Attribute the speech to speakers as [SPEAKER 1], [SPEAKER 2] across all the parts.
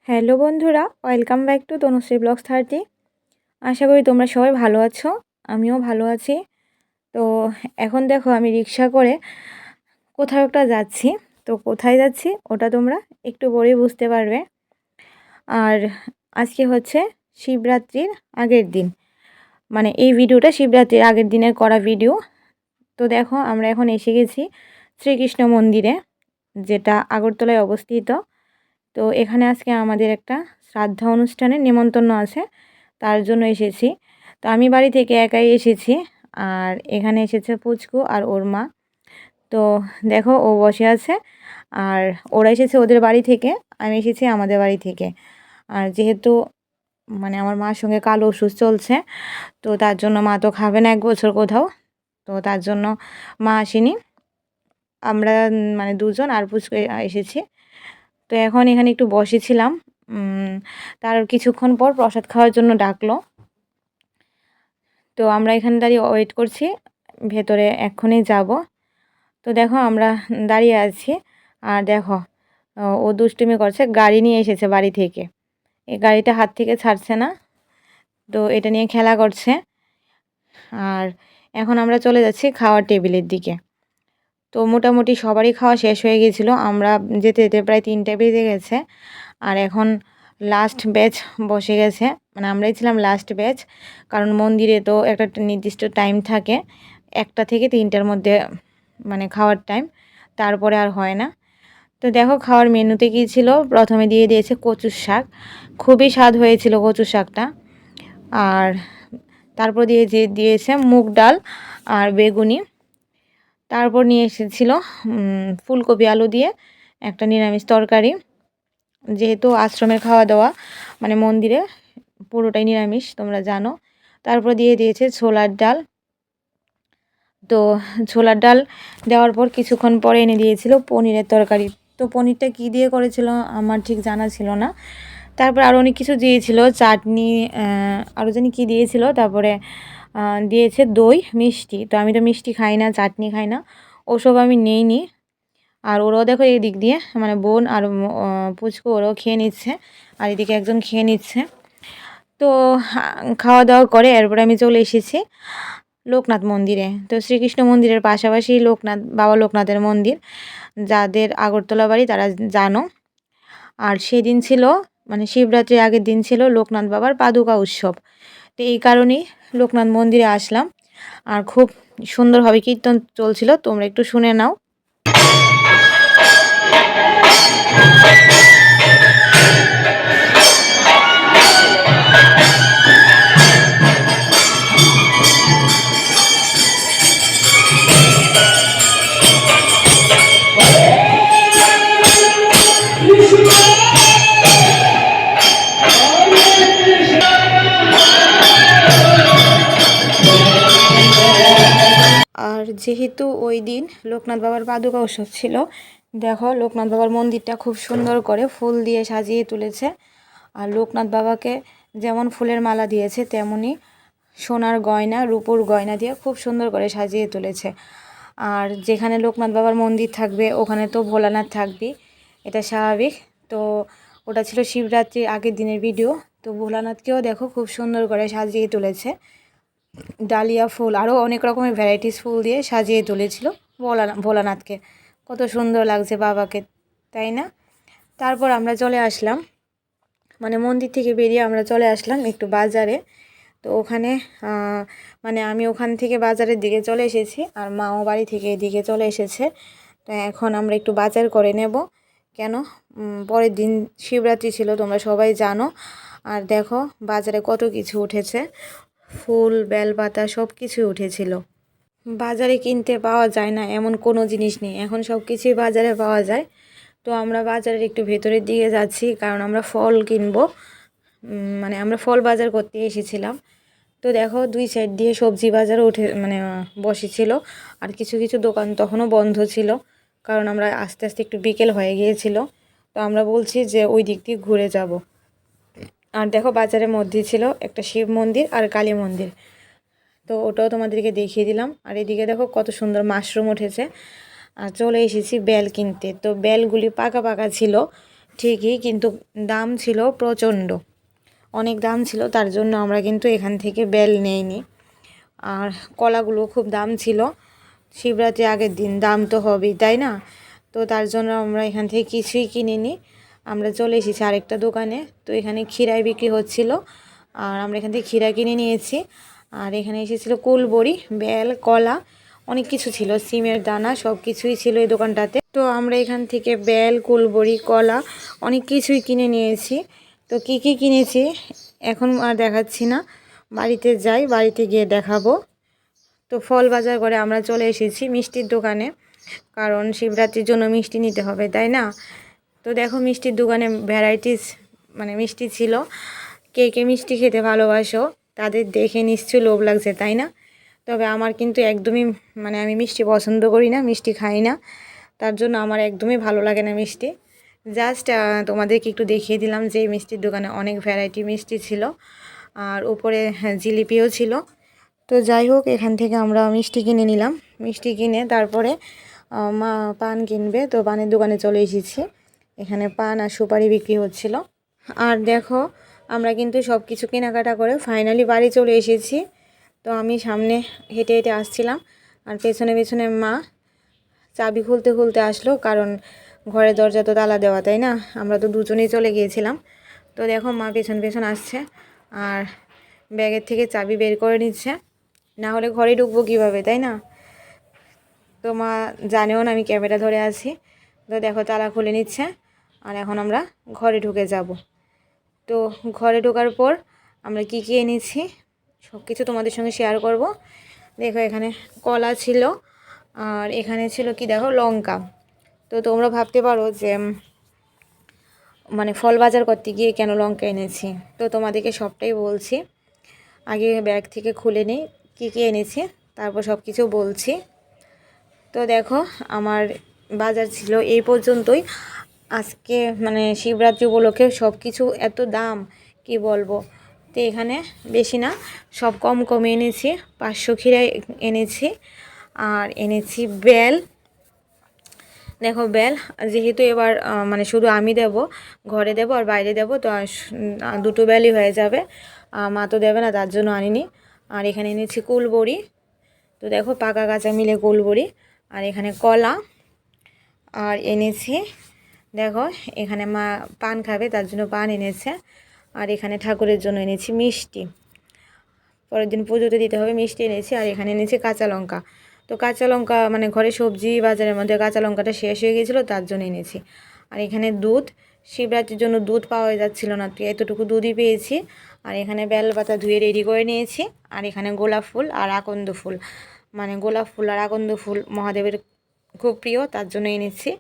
[SPEAKER 1] Hello বন্ধুরা, welcome back to Tanushree blogs 30। আশা করি তোমরা সবাই ভালো আছো। আমিও ভালো আছি। তো এখন দেখো আমি রিক্সা করে কোথাও একটা যাচ্ছি। তো কোথায় যাচ্ছি ওটা তোমরা একটু পরেই বুঝতে পারবে। আর আজকে হচ্ছে শিবরাত্রির আগের দিন, মানে এই ভিডিওটা শিবরাত্রির আগের দিনের করা ভিডিও। তো দেখো আমরা এখন এসে গেছি শ্রীকৃষ্ণ মন্দিরে, যেটা আগরতলায় অবস্থিত। তো এখানে আজকে আমাদের একটা শ্রাদ্ধ অনুষ্ঠানের নিমন্ত্রণ আছে, তার জন্য এসেছি। তো আমি বাড়ি থেকে একাই এসেছি, আর এখানে এসেছে পুচকু আর ওর মা। তো দেখো ও বসে আছে, আর ওরা এসেছে ওদের বাড়ি থেকে, আমি এসেছি আমাদের বাড়ি থেকে। আর যেহেতু মানে আমার মার সঙ্গে কালো ওষুধ চলছে, তো তার জন্য মা তো খাবে না 1 বছর কোথাও। তো তার জন্য মা আসেনি, আমরা মানে দুজন আর পুচকু এসেছি। তো এখন এখানে একটু বসেছিলাম। তার কিছুক্ষণ পর প্রসাদ খাওয়ার জন্য ডাকলো। তো আমরা এখানে দাঁড়িয়ে ওয়েট করছি, ভেতরে এক্ষুনি যাব। তো দেখো আমরা দাঁড়িয়ে আছি, আর দেখো ও দুষ্টুমি করছে, গাড়ি নিয়ে এসেছে বাড়ি থেকে। এই গাড়িটা হাত থেকে ছাড়ছে না, তো এটা নিয়ে খেলা করছে। আর এখন আমরা চলে যাচ্ছি খাওয়ার টেবিলের দিকে। তো মোটামুটি সবারই খাওয়া শেষ হয়ে গিয়েছিল, আমরা যেতে যেতে প্রায় 3টে বেজে গেছে। আর এখন লাস্ট ব্যাচ বসে গেছে, মানে আমরাই ছিলাম লাস্ট ব্যাচ, কারণ মন্দিরে তো একটা নির্দিষ্ট টাইম থাকে, 1টা থেকে 3টার মধ্যে মানে খাওয়ার টাইম, তারপরে আর হয় না। তো দেখো খাওয়ার মেনুতে কী ছিল, প্রথমে দিয়ে দিয়েছে কচুর শাক, খুবই স্বাদ হয়েছিল কচুর শাকটা। আর তারপর দিয়েছে মুগ ডাল আর বেগুনি। তারপর নিয়ে এসেছিল ফুলকপি আলু দিয়ে একটা নিরামিষ তরকারি, যেহেতু আশ্রমে খাওয়া দাওয়া, মানে মন্দিরে পুরোটাই নিরামিষ তোমরা জানো। তারপর দিয়ে দিয়েছে ছোলার ডাল। তো ছোলার ডাল দেওয়ার পর কিছুক্ষণ পরে এনে দিয়েছিল পনিরের তরকারি। তো পনিরটা কী দিয়ে করেছিল আমার ঠিক জানা ছিল না। তারপর আরও অনেক কিছু দিয়েছিল, চাটনি, আরও জানি কী দিয়েছিল। তারপরে দিয়েছে দই, মিষ্টি। তো আমি তো মিষ্টি খাই না, চাটনি খাই না, ওসব আমি নেইনি। আর ওরাও দেখো এই দিক দিয়ে, মানে বোন আর পুচকু ওরাও খেয়ে নিচ্ছে, আর এদিকে একজন খেয়ে নিচ্ছে। তো খাওয়া দাওয়া করে এরপরে আমি চলে এসেছি লোকনাথ মন্দিরে। তো শ্রীকৃষ্ণ মন্দিরের পাশাপাশি বাবা লোকনাথের মন্দির, যাদের আগরতলা বাড়ি তারা জানো। আর সেদিন ছিল মানে শিবরাত্রির আগের দিন ছিল লোকনাথ বাবার পাদুকা উৎসব। তো এই কারণেই লোকনাথ মন্দিরে আসলাম, আর খুব সুন্দরভাবে কীর্তন চলছিল, তোমরা একটু শুনে নাও। আর যেহেতু ওই দিন লোকনাথ বাবার পাদুকা উৎসব ছিল, দেখো লোকনাথ বাবার মন্দিরটা খুব সুন্দর করে ফুল দিয়ে সাজিয়ে তুলেছে। আর লোকনাথ বাবাকে যেমন ফুলের মালা দিয়েছে, তেমনি সোনার গয়না, রূপোর গয়না দিয়ে খুব সুন্দর করে সাজিয়ে তুলেছে। আর যেখানে লোকনাথ বাবার মন্দির থাকবে ওখানে তো ভোলানাথ থাকবেই, এটা স্বাভাবিক। তো ওটা ছিল শিবরাত্রির আগের দিনের ভিডিও। তো ভোলানাথকেও দেখো খুব সুন্দর করে সাজিয়ে তুলেছে, ডালিয়া ফুল আরও অনেক রকমের ভ্যারাইটিস ফুল দিয়ে সাজিয়ে তুলেছিল ভোলানাথকে। কত সুন্দর লাগছে বাবাকে, তাই না? তারপর আমরা চলে আসলাম, মানে মন্দির থেকে বেরিয়ে আমরা চলে আসলাম একটু বাজারে। তো ওখানে মানে আমি ওখান থেকে বাজারের দিকে চলে এসেছি, আর মাও বাড়ি থেকে এদিকে চলে এসেছে। তো এখন আমরা একটু বাজার করে নেব, কেন পরের দিন শিবরাত্রি ছিল তোমরা সবাই জানো। আর দেখো বাজারে কত কিছু উঠেছে, ফুল, বেলপাতা সব কিছুই উঠেছিল। বাজারে কিনতে পাওয়া যায় না এমন কোনো জিনিস নেই, এখন সব কিছুই বাজারে পাওয়া যায়। তো আমরা বাজারের একটু ভেতরের দিকে যাচ্ছি, কারণ আমরা ফল কিনবো, মানে আমরা ফল বাজার করতে এসেছিলাম। তো দেখো দুই সাইড দিয়ে সবজি বাজারও মানে বসেছিল, আর কিছু কিছু দোকান তখনও বন্ধ ছিল, কারণ আমরা আস্তে আস্তে একটু বিকেল হয়ে গিয়েছিল। তো আমরা বলছি যে ওই দিক দিয়ে ঘুরে যাব। আর দেখো বাজারের মধ্যে ছিল একটা শিব মন্দির আর কালী মন্দির, তো ওটাও তোমাদেরকে দেখিয়ে দিলাম। আর এদিকে দেখো কত সুন্দর মাশরুম উঠেছে। আর চলে এসেছি বেল কিনতে। তো বেলগুলি পাকা পাকা ছিল, ঠিকই, কিন্তু দাম ছিল প্রচণ্ড, অনেক দাম ছিল। তার জন্য আমরা কিন্তু এখান থেকে বেল নেইনি। আর কলাগুলো খুব দাম ছিল, শিবরাত্রি আগের দিন দাম তো হবেই, তাই না? তো তার জন্য আমরা এখান থেকে কিছুই কিনিনি। আমরা চলে এসেছি আরেকটা দোকানে। তো এখানে ক্ষীরাই বিক্রি হচ্ছিল, আর আমরা এখান থেকে ক্ষীরা কিনে নিয়েছি। আর এখানে এসেছিলো কুলবড়ি, বেল, কলা, অনেক কিছু ছিল, সিমের দানা, সব কিছুই ছিল এই দোকানটাতে। তো আমরা এখান থেকে বেল, কুলবড়ি, কলা অনেক কিছুই কিনে নিয়েছি। তো কী কী কিনেছি এখন আর দেখাচ্ছি না, বাড়িতে যাই, বাড়িতে গিয়ে দেখাবো। তো ফল বাজার করে আমরা চলে এসেছি মিষ্টির দোকানে, কারণ শিবরাত্রির জন্য মিষ্টি নিতে হবে, তাই না? তো দেখো মিষ্টির দোকানে ভ্যারাইটিস মানে মিষ্টি ছিল। কে কে মিষ্টি খেতে ভালোবাসো তাদের দেখে নিশ্চয়ই লোভ লাগছে, তাই না? তবে আমার কিন্তু একদমই মানে আমি মিষ্টি পছন্দ করি না, মিষ্টি খাই না, তার জন্য আমার একদমই ভালো লাগে না মিষ্টি। জাস্ট তোমাদেরকে একটু দেখিয়ে দিলাম যে এই মিষ্টির দোকানে অনেক ভ্যারাইটি মিষ্টি ছিল, আর উপরে জিলিপিও ছিল। তো যাই হোক, এখান থেকে আমরা মিষ্টি কিনে নিলাম। মিষ্টি কিনে তারপরে মা পান কিনবে, তো পানের দোকানে চলে এসেছি। এখানে পান আর সুপারি বিক্রি হচ্ছিল। আর দেখো আমরা কিন্তু সব কিছু কেনাকাটা করে ফাইনালি বাড়ি চলে এসেছি। তো আমি সামনে হেঁটে হেঁটে আসছিলাম, আর পেছনে পেছনে মা চাবি খুলতে খুলতে আসলো, কারণ ঘরের দরজা তো তালা দেওয়া, তাই না? আমরা তো দুজনেই চলে গিয়েছিলাম। তো দেখো মা পেছন পেছন আসছে, আর ব্যাগের থেকে চাবি বের করে নিচ্ছে, না হলে ঘরে ঢুকবো কীভাবে, তাই না? তো মা জানেও না আমি ক্যামেরা ধরে আছি। তো দেখো তালা খুলে নিচ্ছে, আর এখন আমরা ঘরে ঢুকে যাব। তো ঘরে ঢোকার পর আমরা কি কি এনেছি সব কিছু তোমাদের সঙ্গে শেয়ার করব। দেখো এখানে কলা ছিল, আর এখানে ছিল কি দেখো লঙ্কা। তো তোমরা ভাবতে পারো যে মানে ফল বাজার করতে গিয়ে কেন লঙ্কা এনেছি, তো তোমাদেরকে সবটাই বলছি। আগে ব্যাগ থেকে খুলে নিই কী কী এনেছি, তারপর সব কিছু বলছি। তো দেখো আমার বাজার ছিল এই পর্যন্তই। আজকে মানে শিবরাত্রি উপলক্ষে সব কিছু এত দাম কি বলবো। তো এখানে বেশি না, সব কম কমে এনেছি। 500 ক্ষীরা এনেছি, আর এনেছি বেল। দেখো বেল যেহেতু এবার মানে শুধু আমি দেব, ঘরে দেব আর বাইরে দেব, তো দুটো বেলই হয়ে যাবে, মা তো দেবে না, তার জন্য আনিনি। আর এখানে এনেছি কুলবড়ি, তো দেখো পাকা কাঁচা মিলে কুলবড়ি। আর এখানে কলা, আর এনেছি দেখো এখানে মা পান খাবে, তার জন্য পান এনেছে। আর এখানে ঠাকুরের জন্য এনেছি মিষ্টি, পরের দিন পুজোতে দিতে হবে, মিষ্টি এনেছি। আর এখানে এনেছি কাঁচা লঙ্কা। তো কাঁচা লঙ্কা মানে ঘরে সবজি বাজারের মধ্যে কাঁচা লঙ্কাটা শেষ হয়ে গিয়েছিলো, তার জন্য এনেছি। আর এখানে দুধ, শিবরাত্রির জন্য দুধ পাওয়া যাচ্ছিলো না, তো এতটুকু দুধই পেয়েছি। আর এখানে বেলপাতা ধুয়ে রেডি করে নিয়েছি। আর এখানে গোলাপ ফুল আর আকন্দ ফুল, মানে গোলাপ ফুল আর আকন্দ ফুল মহাদেবের খুব প্রিয়, তার জন্য এনেছি।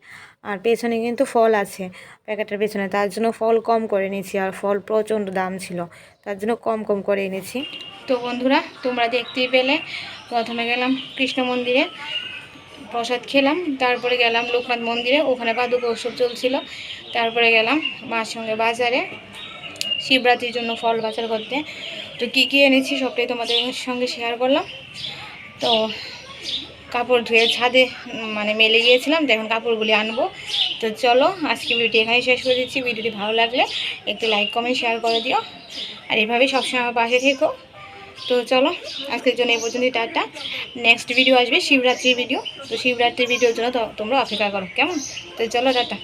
[SPEAKER 1] আর পেছনে কিন্তু ফল আছে প্যাকেটের পেছনে, তার জন্য ফল কম করে এনেছি। আর ফল প্রচণ্ড দাম ছিল, তার জন্য কম কম করে এনেছি। তো বন্ধুরা তোমরা দেখতেই পেলে, প্রথমে গেলাম কৃষ্ণ মন্দিরে, প্রসাদ খেলাম, তারপরে গেলাম লোকনাথ মন্দিরে, ওখানে পাদুকা উৎসব চলছিল। তারপরে গেলাম মার সঙ্গে বাজারে শিবরাত্রির জন্য ফল বাজার করতে। তো কী কী এনেছি সবটাই তোমাদের সঙ্গে শেয়ার করলাম। তো কাপড় ধুয়ে ছাদে মানে মেলে গিয়েছিলাম, তো এখন কাপড়গুলি আনবো। তো চলো আজকে ভিডিওটি এখানেই শেষ করে দিচ্ছি। ভিডিওটি ভালো লাগলে একটু লাইক কমেন্ট শেয়ার করে দিও, আর এভাবেই সবসময় আমার পাশে থেকো। তো চলো আজকের জন্য এই পর্যন্তই, টাটা। নেক্সট ভিডিও আসবে শিবরাত্রির ভিডিও, তো শিবরাত্রির ভিডিওর জন্য তো তোমরা অপেক্ষা করো, কেমন? তো চলো টাটা,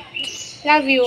[SPEAKER 1] লাভ ইউ।